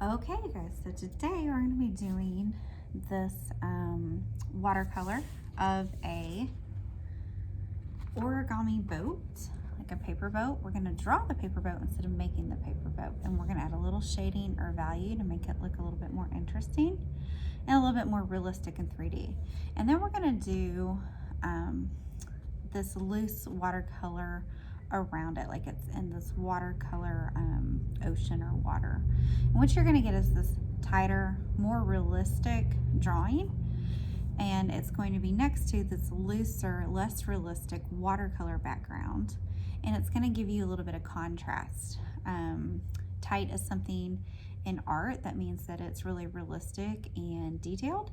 Okay, guys, so today we're going to be doing this watercolor of a origami boat, like a paper boat. We're going to draw the paper boat instead of making the paper boat, and we're going to add a little shading or value to make it look a little bit more interesting and a little bit more realistic in 3D. And then we're going to do this loose watercolor around it, like it's in this watercolor ocean or water. And what you're going to get is this tighter, more realistic drawing, and it's going to be next to this looser, less realistic watercolor background, and it's going to give you a little bit of contrast. Tight is something in art that means that it's really realistic and detailed,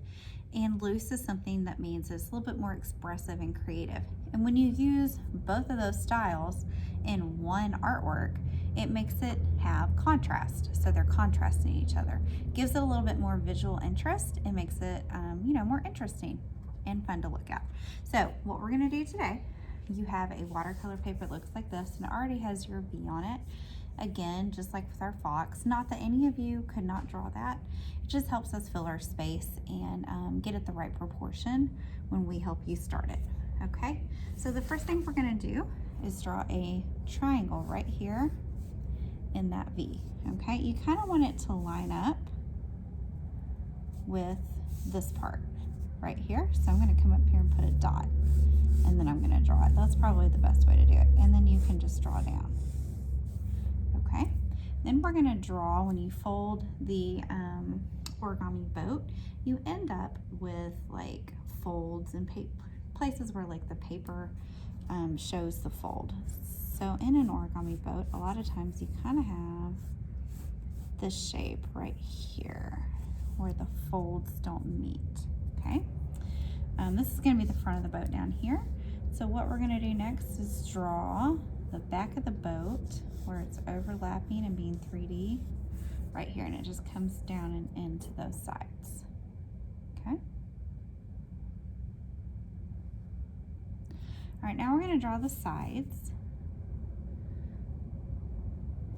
and loose is something that means it's a little bit more expressive and creative. And when you use both of those styles in one artwork, it makes it have contrast. So they're contrasting each other. Gives it a little bit more visual interest. It makes it, more interesting and fun to look at. So what we're gonna do today, you have a watercolor paper that looks like this, and it already has your V on it. Again, just like with our fox, not that any of you could not draw that. It just helps us fill our space and get it the right proportion when we help you start it. Okay, so the first thing we're gonna do is draw a triangle right here in that V. Okay, you kind of want it to line up with this part right here. So I'm gonna come up here and put a dot, and then I'm gonna draw it. That's probably the best way to do it. And then you can just draw down. Okay, then we're gonna draw, when you fold the origami boat, you end up with like folds and places where like the paper shows the fold. So in an origami boat, a lot of times you kind of have this shape right here where the folds don't meet. Okay, this is gonna be the front of the boat down here. So what we're gonna do next is draw the back of the boat where it's overlapping and being 3D right here, and it just comes down and into those sides. Okay. All right, now we're going to draw the sides.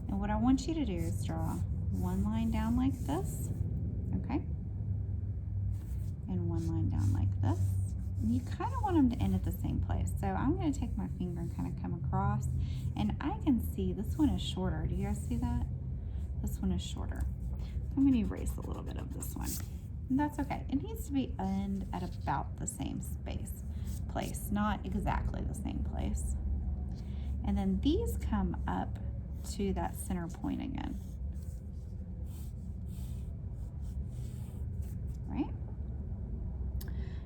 And what I want you to do is draw one line down like this, okay? And one line down like this. And you kind of want them to end at the same place. So I'm going to take my finger and kind of come across, and I can see this one is shorter. Do you guys see that? This one is shorter. I'm going to erase a little bit of this one. And that's okay. It needs to be end at about the same place, not exactly the same place. And then these come up to that center point again. Right?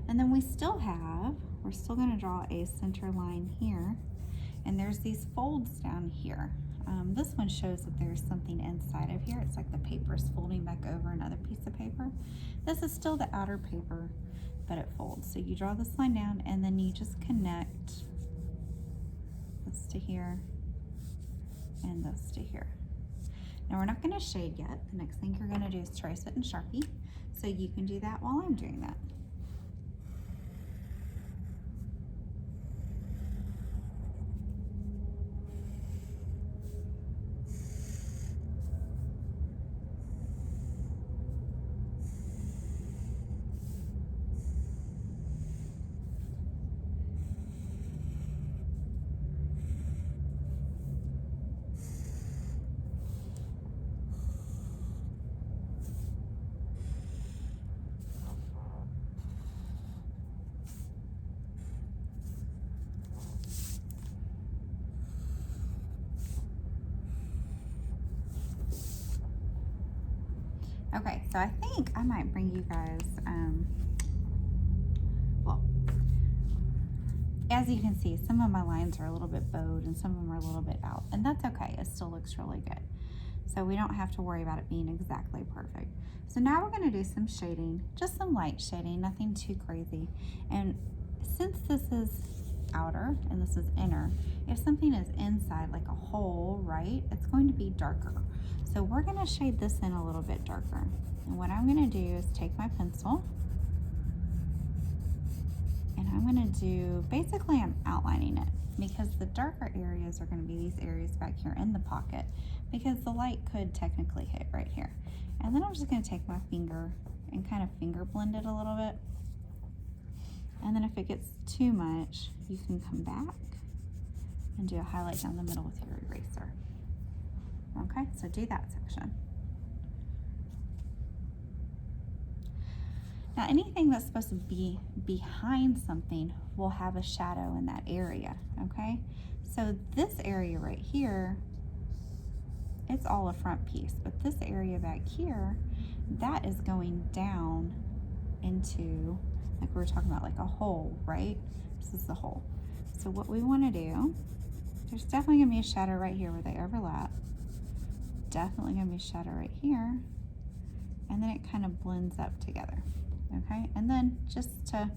And then we're still going to draw a center line here, and there's these folds down here. This one shows that there's something inside of here. It's like the paper is folding back over another piece of paper. This is still the outer paper, but it folds. So you draw this line down, and then you just connect this to here and this to here. Now we're not going to shade yet. The next thing you're going to do is trace it in Sharpie. So you can do that while I'm doing that. Okay, so I think I might bring you guys, well, as you can see, some of my lines are a little bit bowed and some of them are a little bit out, and that's okay. It still looks really good. So we don't have to worry about it being exactly perfect. So now we're gonna do some shading, just some light shading, nothing too crazy. And since this is outer and this is inner, if something is inside, like a hole, right, it's going to be darker. So we're gonna shade this in a little bit darker. And what I'm gonna do is take my pencil, and I'm gonna do, basically I'm outlining it, because the darker areas are gonna be these areas back here in the pocket, because the light could technically hit right here. And then I'm just gonna take my finger and kind of finger blend it a little bit. And then if it gets too much, you can come back and do a highlight down the middle with your eraser. Okay, so do that section. Now anything that's supposed to be behind something will have a shadow in that area, okay? So this area right here, it's all a front piece, but this area back here, that is going down into, like we were talking about, like a hole, right? This is the hole. So what we want to do, there's definitely going to be a shadow right here where they overlap. Definitely going to be a shadow right here. And then it kind of blends up together, okay? And then just to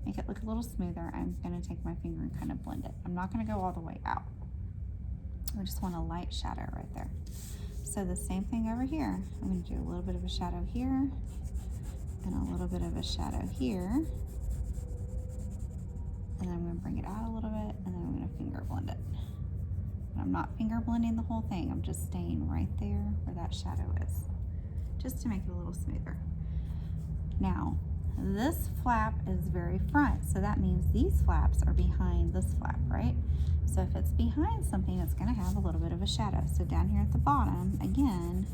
make it look a little smoother, I'm going to take my finger and kind of blend it. I'm not going to go all the way out. I just want a light shadow right there. So the same thing over here. I'm going to do a little bit of a shadow here and a little bit of a shadow here. And then I'm going to bring it out a little bit, and then I'm going to finger blend it. And I'm not finger blending the whole thing. I'm just staying right there where that shadow is, just to make it a little smoother. Now, this flap is very front, so that means these flaps are behind this flap, right? So if it's behind something, it's going to have a little bit of a shadow. So down here at the bottom, again,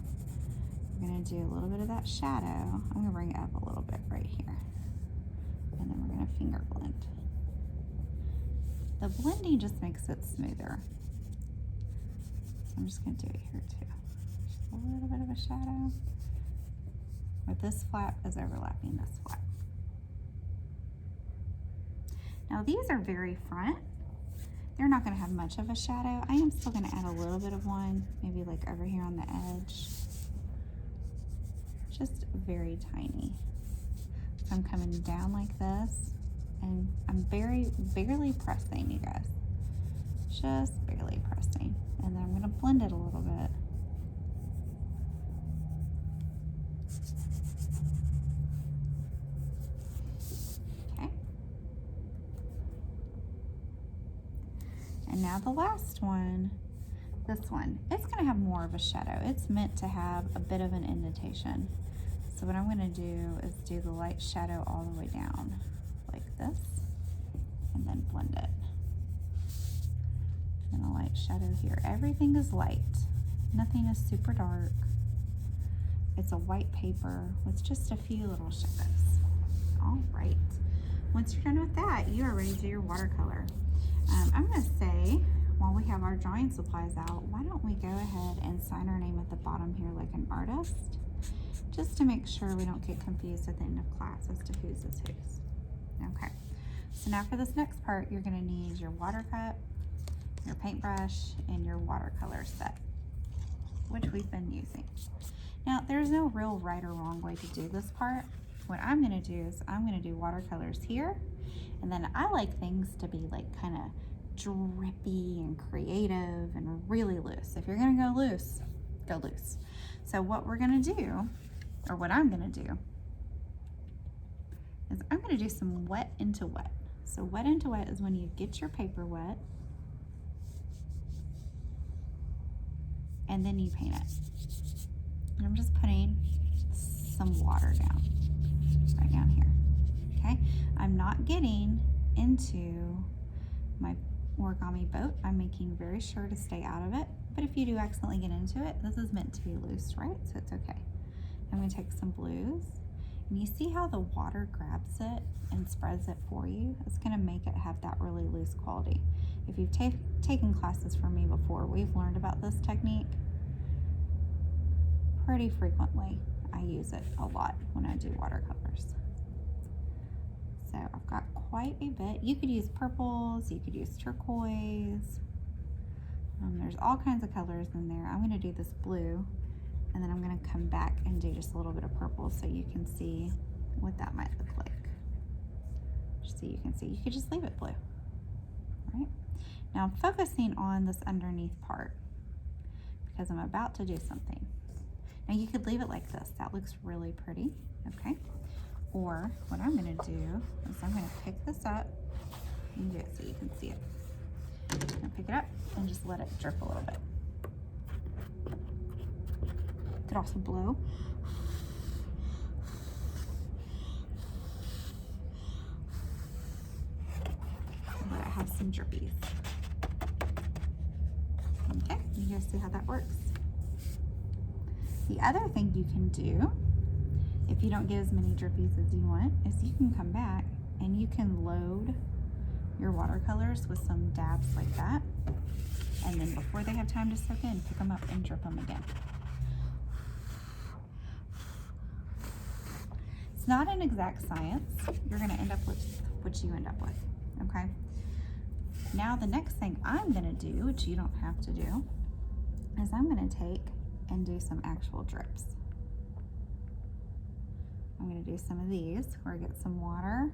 we're going to do a little bit of that shadow. I'm going to bring it up a little bit right here. And then we're going to finger blend. The blending just makes it smoother. So I'm just going to do it here too. Just a little bit of a shadow. Where this flap is overlapping this flap. Now these are very front. They're not going to have much of a shadow. I am still going to add a little bit of one, maybe like over here on the edge. Just very tiny. So I'm coming down like this, and I'm barely pressing, you guys. Just barely pressing. And then I'm going to blend it a little bit. And now the last one, this one, it's going to have more of a shadow. It's meant to have a bit of an indentation. So what I'm going to do is do the light shadow all the way down like this, and then blend it. And a light shadow here. Everything is light. Nothing is super dark. It's a white paper with just a few little shadows. All right. Once you're done with that, you are ready to do your watercolor. I'm going to say, while we have our drawing supplies out, why don't we go ahead and sign our name at the bottom here like an artist, just to make sure we don't get confused at the end of class as to whose is whose. Okay, so now for this next part, you're going to need your water cup, your paintbrush, and your watercolor set, which we've been using. Now, there's no real right or wrong way to do this part. What I'm going to do is I'm going to do watercolors here, and then I like things to be like kind of drippy and creative and really loose. If you're going to go loose, go loose. So what we're going to do, or what I'm going to do, is I'm going to do some wet into wet. So wet into wet is when you get your paper wet and then you paint it. And I'm just putting some water down, right down here, okay? I'm not getting into my origami boat. I'm making very sure to stay out of it, but if you do accidentally get into it, this is meant to be loose, right? So it's okay. I'm gonna take some blues, and you see how the water grabs it and spreads it for you? It's gonna make it have that really loose quality. If you've taken classes from me before, we've learned about this technique pretty frequently. I use it a lot when I do watercolors. So I've got quite a bit. You could use purples, you could use turquoise. There's all kinds of colors in there. I'm gonna do this blue, and then I'm gonna come back and do just a little bit of purple so you can see what that might look like. Just so you can see, you could just leave it blue, right? Now I'm focusing on this underneath part because I'm about to do something. Now you could leave it like this. That looks really pretty, okay? Or what I'm gonna do is I'm gonna pick this up and do it so you can see it. I'm gonna pick it up and just let it drip a little bit. could also blow. Let it have some drippies. Okay, you guys see how that works? The other thing you can do, if you don't get as many drippies as you want, is you can come back and you can load your watercolors with some dabs like that. And then before they have time to soak in, pick them up and drip them again. It's not an exact science. You're gonna end up with what you end up with, okay? Now the next thing I'm gonna do, which you don't have to do, is I'm gonna take and do some actual drips. I'm gonna do some of these where I get some water.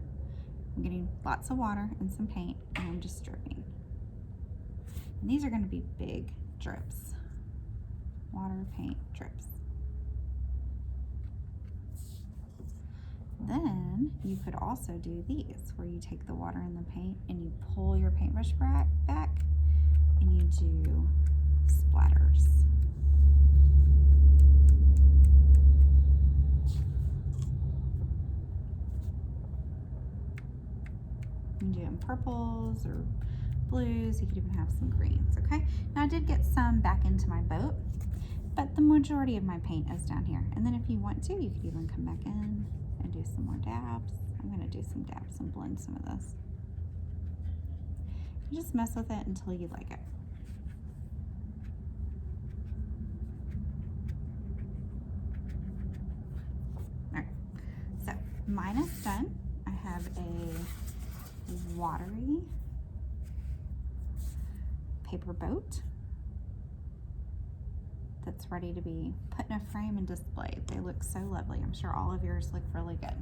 I'm getting lots of water and some paint, and I'm just dripping. And these are gonna be big drips. Water, paint, drips. Then you could also do these where you take the water and the paint and you pull your paintbrush back and you do splatters. You can do it in purples or blues. You could even have some greens, okay? Now I did get some back into my boat, but the majority of my paint is down here. And then if you want to, you could even come back in and do some more dabs. I'm gonna do some dabs and blend some of this. You just mess with it until you like it. All right, so mine is done. I have a watery paper boat that's ready to be put in a frame and displayed. They look so lovely. I'm sure all of yours look really good.